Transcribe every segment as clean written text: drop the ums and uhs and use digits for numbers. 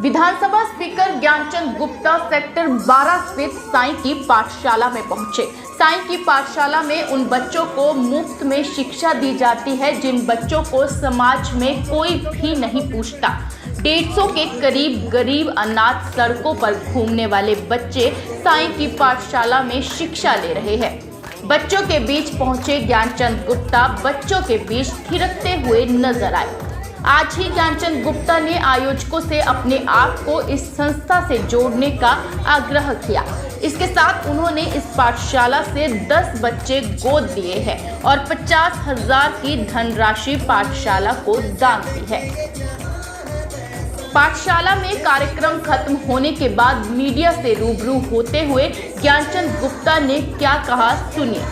विधानसभा speaker Gyanchand Gupta sector 12 स्थित साईं की पाठशाला में पहुंचे। साईं की पाठशाला में उन बच्चों को मुफ्त में शिक्षा दी जाती है जिन बच्चों को समाज में कोई भी नहीं पूछता। 150 के करीब गरीब अनाथ सड़कों पर घूमने वाले बच्चे साईं की पाठशाला में शिक्षा ले रहे हैं। बच्चों के बीच पहुंचे ज्ञानचंद गुप्ता बच्चों के बीच थिरकते हुए नजर आए। आज ही ज्ञानचंद गुप्ता ने आयोजकों से अपने आप को इस संस्था से जोड़ने का आग्रह किया। इसके साथ उन्होंने इस पाठशाला से 10 बच्चे गोद लिए हैं और 50,000 की धनराशि पाठशाला को दान दी है। पाठशाला में कार्यक्रम खत्म होने के बाद मीडिया से रूबरू होते हुए ज्ञानचंद गुप्ता ने क्या कहा, सुनिए।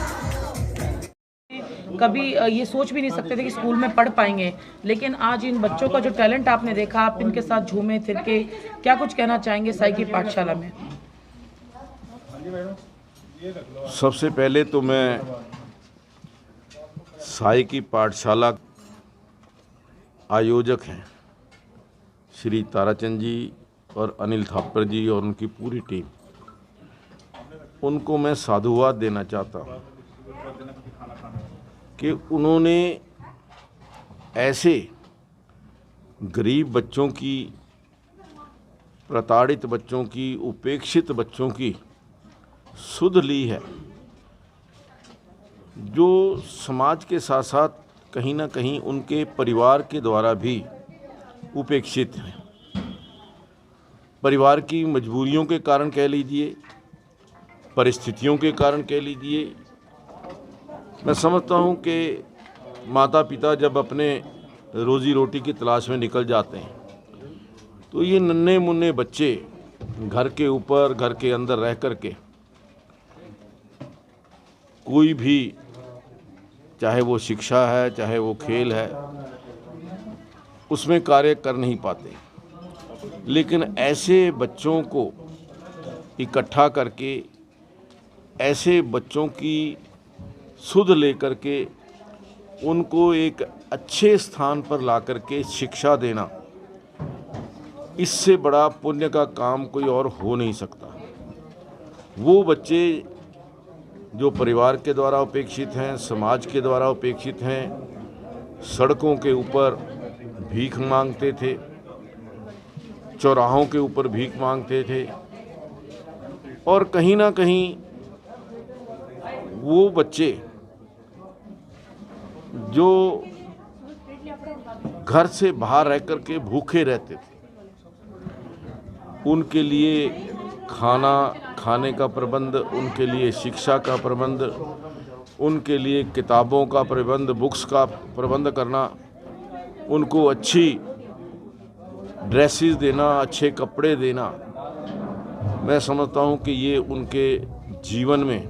कभी ये सोच भी नहीं सकते थे कि स्कूल में पढ़ पाएंगे, लेकिन आज इन बच्चों का जो टैलेंट आपने देखा, आप इनके साथ झूमे थिरके, क्या कुछ कहना चाहेंगे साईं की पाठशाला में? सबसे पहले तो मैं साईं की पाठशाला आयोजक हैं श्री ताराचंद जी और अनिल थापर जी और उनकी पूरी टीम, उनको मैं साधुवाद देना चाहता हूँ कि उन्होंने ऐसे गरीब बच्चों की, प्रताड़ित बच्चों की, उपेक्षित बच्चों की सुध ली है, जो समाज के साथ साथ कहीं ना कहीं उनके परिवार के द्वारा भी उपेक्षित हैं। परिवार की मजबूरियों के कारण कह लीजिए, परिस्थितियों के कारण कह लीजिए। मैं समझता हूँ कि माता पिता जब अपने रोज़ी रोटी की तलाश में निकल जाते हैं तो ये नन्हे मुन्ने बच्चे घर के ऊपर, घर के अंदर रह कर के कोई भी, चाहे वो शिक्षा है, चाहे वो खेल है, उसमें कार्य कर नहीं पाते। लेकिन ऐसे बच्चों को इकट्ठा करके, ऐसे बच्चों की सुध लेकर के उनको एक अच्छे स्थान पर ला कर के शिक्षा देना, इससे बड़ा पुण्य का काम कोई और हो नहीं सकता। वो बच्चे जो परिवार के द्वारा उपेक्षित हैं, समाज के द्वारा उपेक्षित हैं, सड़कों के ऊपर भीख मांगते थे, चौराहों के ऊपर भीख मांगते थे, और कहीं ना कहीं वो बच्चे जो घर से बाहर रह कर के भूखे रहते थे, उनके लिए खाने का प्रबंध, उनके लिए शिक्षा का प्रबंध, उनके लिए किताबों का प्रबंध, बुक्स का प्रबंध करना, उनको अच्छी ड्रेसेस देना, अच्छे कपड़े देना, मैं समझता हूँ कि ये उनके जीवन में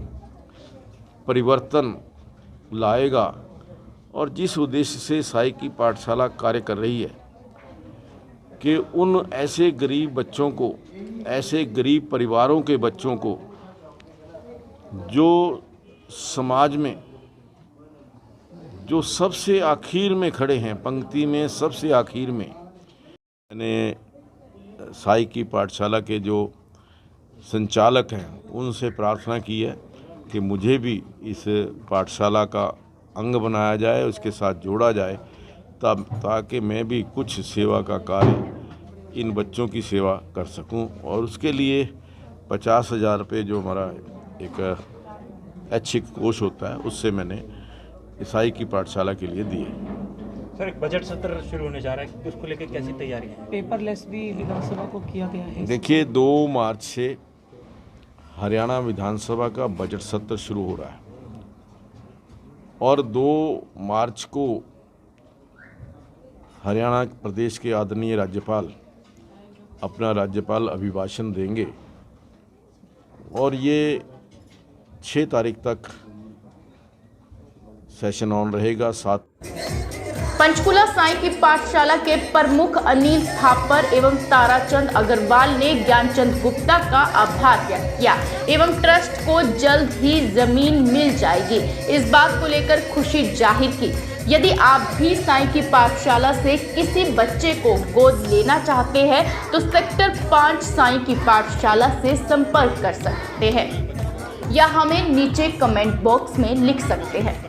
परिवर्तन लाएगा। और जिस उद्देश्य से साईं की पाठशाला कार्य कर रही है कि उन ऐसे गरीब बच्चों को, ऐसे गरीब परिवारों के बच्चों को जो समाज में, जो सबसे आखिर में खड़े हैं, पंक्ति में सबसे आखिर में, मैंने साईं की पाठशाला के जो संचालक हैं उनसे प्रार्थना की है कि मुझे भी इस पाठशाला का अंग बनाया जाए, उसके साथ जोड़ा जाए, तब ताकि मैं भी कुछ सेवा का कार्य इन बच्चों की सेवा कर सकूं। और उसके लिए 50,000 रुपये जो हमारा एक ऐच्छिक कोष होता है, उससे मैंने साईं की पाठशाला के लिए दिए। सर, एक बजट सत्र शुरू होने जा रहा है, उसको लेकर कैसी तैयारी है? पेपरलेस भी विधानसभा को किया गया है। देखिए, 2 मार्च से हरियाणा विधानसभा का बजट सत्र शुरू हो रहा है और 2 मार्च को हरियाणा प्रदेश के आदरणीय राज्यपाल अपना राज्यपाल अभिभाषण देंगे और ये 6 तारीख तक सेशन ऑन रहेगा। 7 पंचकुला साईं की पाठशाला के प्रमुख अनिल थापर एवं ताराचंद अग्रवाल ने ज्ञानचंद गुप्ता का आभार व्यक्त किया एवं ट्रस्ट को जल्द ही जमीन मिल जाएगी, इस बात को लेकर खुशी जाहिर की। यदि आप भी साईं की पाठशाला से किसी बच्चे को गोद लेना चाहते हैं तो सेक्टर 5 साईं की पाठशाला से संपर्क कर सकते हैं या हमें नीचे कमेंट बॉक्स में लिख सकते हैं।